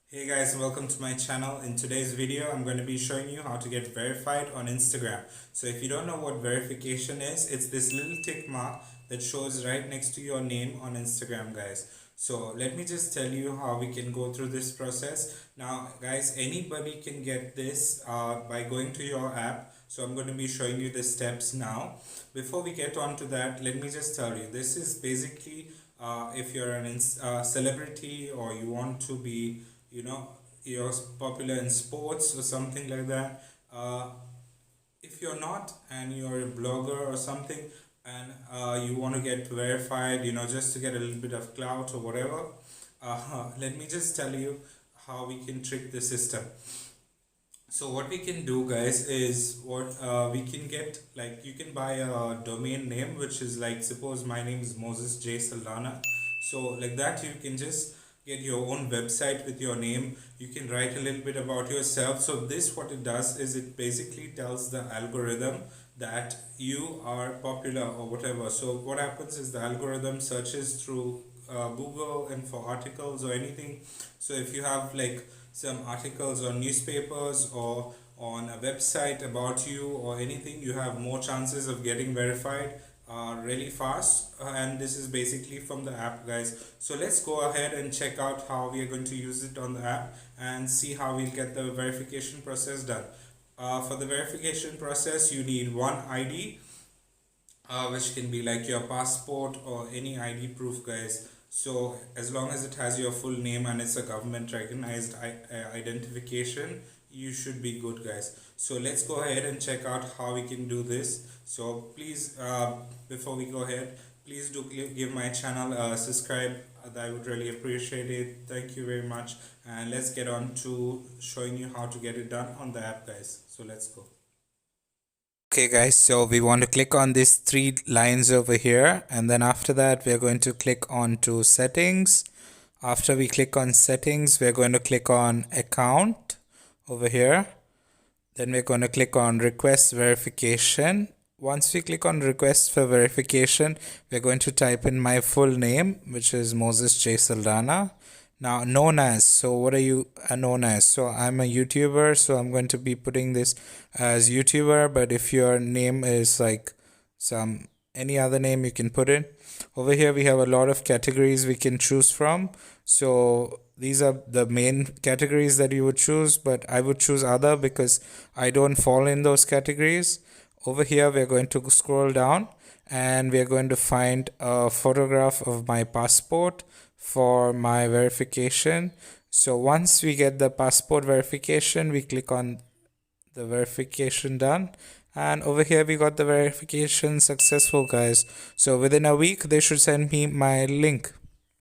Hey guys, welcome to my channel. In today's video, I'm going to be showing you how to get verified on Instagram. So if you don't know what verification is, it's this little tick mark that shows right next to your name on Instagram, guys. So let me just tell you how we can go through this process. Now, guys, anybody can get this by going to your app. So I'm going to be showing you the steps now. Before we get on to that, let me just tell you, this is basically if you're a celebrity or you want to be you're popular in sports or something like that. If you're not and you're a blogger or something and you want to get verified, just to get a little bit of clout or whatever, let me just tell you how we can trick the system. So what we can do, guys, is what we can get, like, you can buy a domain name which is, like, suppose my name is Moses J Saldana. So like that you can just get your own website with your name. You can write a little bit about yourself. So this, what it does is it basically tells the algorithm that you are popular or whatever. So what happens is the algorithm searches through Google and for articles or anything. So if you have like some articles on newspapers or on a website about you or anything, you have more chances of getting verified really fast. And this is basically from the app, guys. So let's go ahead and check out how we are going to use it on the app and see how we'll get the verification process done. For the verification process, you need one ID, which can be like your passport or any ID proof, guys. So as long as it has your full name and it's a government recognized identification, you should be good, guys. So let's go ahead and check out how we can do this. So please, before we go ahead, please do give my channel a subscribe. I would really appreciate it. Thank you very much. And let's get on to showing you how to get it done on the app, guys. So let's go. Okay guys, so we want to click on these three lines over here, and then after that we're going to click on to settings. After we click on settings, we're going to click on account over here. Then we're going to click on request verification. Once we click on request for verification, we're going to type in my full name, which is Moses J Saldana. Now, known as, so what are you known as? So I'm a YouTuber, so I'm going to be putting this as YouTuber, but if your name is like some any other name, you can put it. Over here we have a lot of categories we can choose from. So these are the main categories that you would choose, but I would choose other because I don't fall in those categories. Over here we're going to scroll down and we're going to find a photograph of my passport for my verification. So once we get the passport verification, we click on the verification done, and over here we got the verification successful, guys. So within a week they should send me my link.